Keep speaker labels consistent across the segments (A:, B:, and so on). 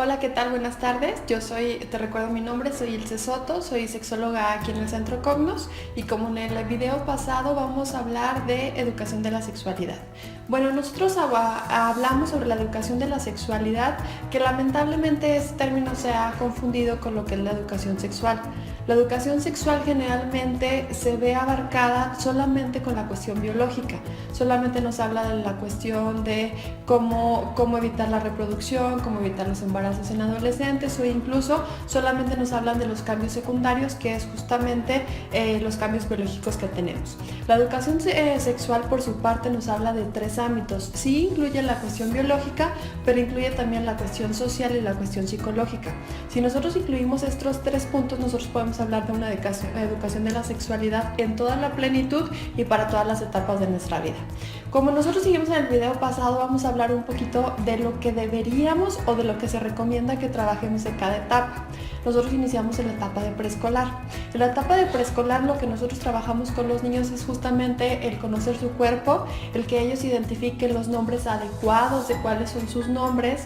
A: Hola, ¿qué tal? Buenas tardes. Te recuerdo mi nombre, soy Ilse Soto, soy sexóloga aquí en el Centro Cognos y como en el video pasado vamos a hablar de educación de la sexualidad. Bueno, nosotros hablamos sobre la educación de la sexualidad, que lamentablemente ese término se ha confundido con lo que es la educación sexual. La educación sexual generalmente se ve abarcada solamente con la cuestión biológica, solamente nos habla de la cuestión de cómo evitar la reproducción, cómo evitar los embarazos en adolescentes o incluso solamente nos hablan de los cambios secundarios, que es justamente los cambios biológicos que tenemos. La educación sexual por su parte nos habla de tres ámbitos. Sí incluye la cuestión biológica, pero incluye también la cuestión social y la cuestión psicológica. Si nosotros incluimos estos tres puntos, nosotros podemos hablar de una educación de la sexualidad en toda la plenitud y para todas las etapas de nuestra vida. Como nosotros seguimos en el video pasado, vamos a hablar un poquito de lo que deberíamos o de lo que se recomienda que trabajemos en cada etapa. Nosotros iniciamos en la etapa de preescolar. En la etapa de preescolar lo que nosotros trabajamos con los niños es justamente el conocer su cuerpo, el que ellos identifiquen los nombres adecuados de cuáles son sus nombres.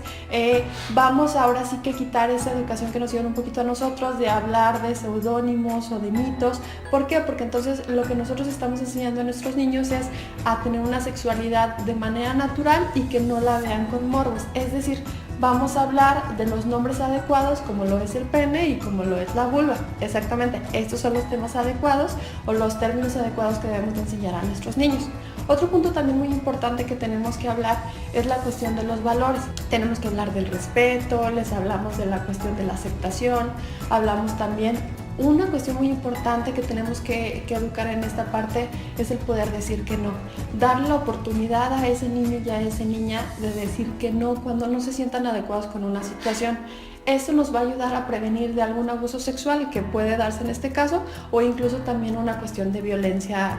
A: Vamos ahora sí que quitar esa educación que nos dieron un poquito a nosotros de hablar de seudónimos o de mitos. ¿Por qué? Porque entonces lo que nosotros estamos enseñando a nuestros niños es a tener una sexualidad de manera natural y que no la vean con morbos. Es decir, vamos a hablar de los nombres adecuados como lo es el pene y como lo es la vulva. Exactamente, estos son los temas adecuados o los términos adecuados que debemos de enseñar a nuestros niños. Otro punto también muy importante que tenemos que hablar es la cuestión de los valores. Tenemos que hablar del respeto, les hablamos de la cuestión de la aceptación, hablamos también. Una cuestión muy importante que tenemos que educar en esta parte es el poder decir que no. Darle la oportunidad a ese niño y a esa niña de decir que no cuando no se sientan adecuados con una situación. Esto nos va a ayudar a prevenir de algún abuso sexual que puede darse en este caso o incluso también una cuestión de violencia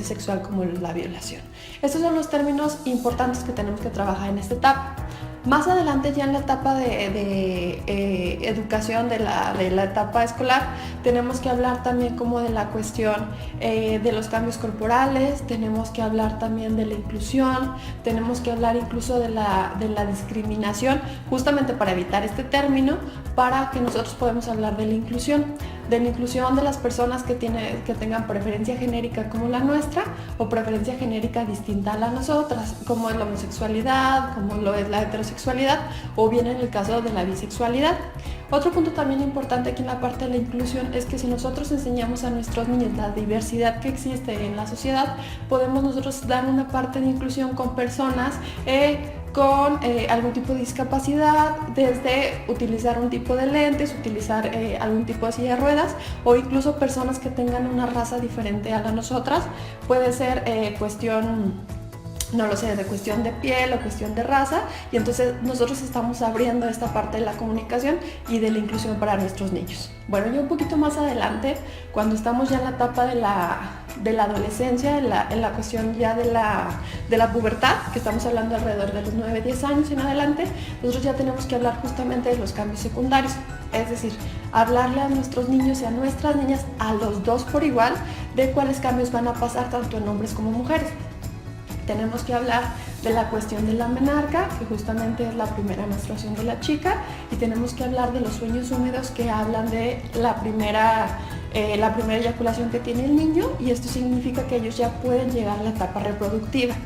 A: sexual como la violación. Estos son los términos importantes que tenemos que trabajar en esta etapa. Más adelante, ya en la etapa de educación de la etapa escolar, tenemos que hablar también como de la cuestión de los cambios corporales, tenemos que hablar también de la inclusión, tenemos que hablar incluso de la discriminación, justamente para evitar este término, para que nosotros podamos hablar de la inclusión de las personas que tengan preferencia genérica como la nuestra o preferencia genérica distinta a la nosotras, como es la homosexualidad, como lo es la heterosexualidad o bien en el caso de la bisexualidad. Otro punto también importante aquí en la parte de la inclusión es que si nosotros enseñamos a nuestros niños la diversidad que existe en la sociedad, podemos nosotros dar una parte de inclusión con personas con algún tipo de discapacidad, desde utilizar un tipo de lentes, utilizar algún tipo de silla de ruedas o incluso personas que tengan una raza diferente a la nosotras. Puede ser cuestión, no lo sé, de cuestión de piel o cuestión de raza, y entonces nosotros estamos abriendo esta parte de la comunicación y de la inclusión para nuestros niños. Bueno, ya un poquito más adelante, cuando estamos ya en la etapa de la adolescencia, en la cuestión ya de la pubertad, que estamos hablando alrededor de los 9-10 años en adelante, nosotros ya tenemos que hablar justamente de los cambios secundarios, es decir, hablarle a nuestros niños y a nuestras niñas, a los dos por igual, de cuáles cambios van a pasar tanto en hombres como mujeres. Tenemos que hablar de la cuestión de la menarca, que justamente es la primera menstruación de la chica, y tenemos que hablar de los sueños húmedos, que hablan de la primera eyaculación que tiene el niño, y esto significa que ellos ya pueden llegar a la etapa reproductiva.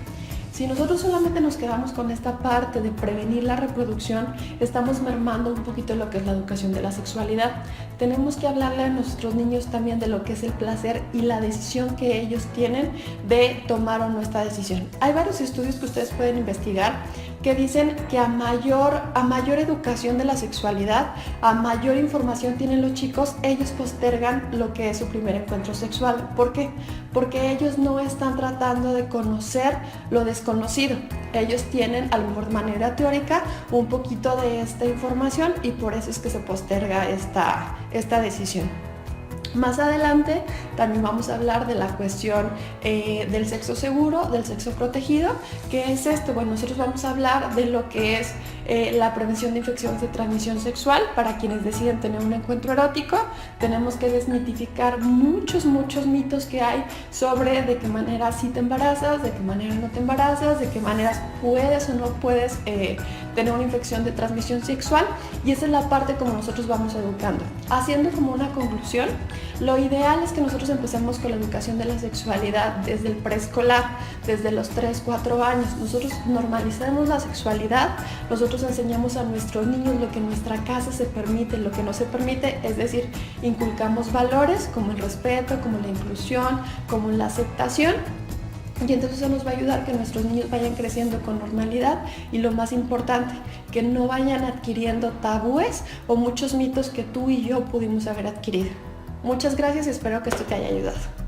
A: Si nosotros solamente nos quedamos con esta parte de prevenir la reproducción, estamos mermando un poquito lo que es la educación de la sexualidad. Tenemos que hablarle a nuestros niños también de lo que es el placer y la decisión que ellos tienen de tomar o no esta decisión. Hay varios estudios que ustedes pueden investigar que dicen que a mayor educación de la sexualidad, a mayor información tienen los chicos, ellos postergan lo que es su primer encuentro sexual. ¿Por qué? Porque ellos no están tratando de conocer lo desconocido. Ellos tienen, a lo mejor de manera teórica, un poquito de esta información y por eso es que se posterga esta decisión. Más adelante también vamos a hablar de la cuestión del sexo seguro, del sexo protegido. ¿Qué es esto? Bueno, nosotros vamos a hablar de lo que es la prevención de infecciones de transmisión sexual para quienes deciden tener un encuentro erótico. Tenemos que desmitificar muchos mitos que hay sobre de qué manera sí te embarazas, de qué manera no te embarazas, de qué maneras puedes o no puedes tener una infección de transmisión sexual, y esa es la parte como nosotros vamos educando. Haciendo como una conclusión, lo ideal es que nosotros empecemos con la educación de la sexualidad desde el preescolar, desde los 3, 4 años. Nosotros normalicemos la sexualidad, nosotros enseñamos a nuestros niños lo que en nuestra casa se permite, lo que no se permite, es decir, inculcamos valores como el respeto, como la inclusión, como la aceptación. Y entonces eso nos va a ayudar que nuestros niños vayan creciendo con normalidad y, lo más importante, que no vayan adquiriendo tabúes o muchos mitos que tú y yo pudimos haber adquirido. Muchas gracias y espero que esto te haya ayudado.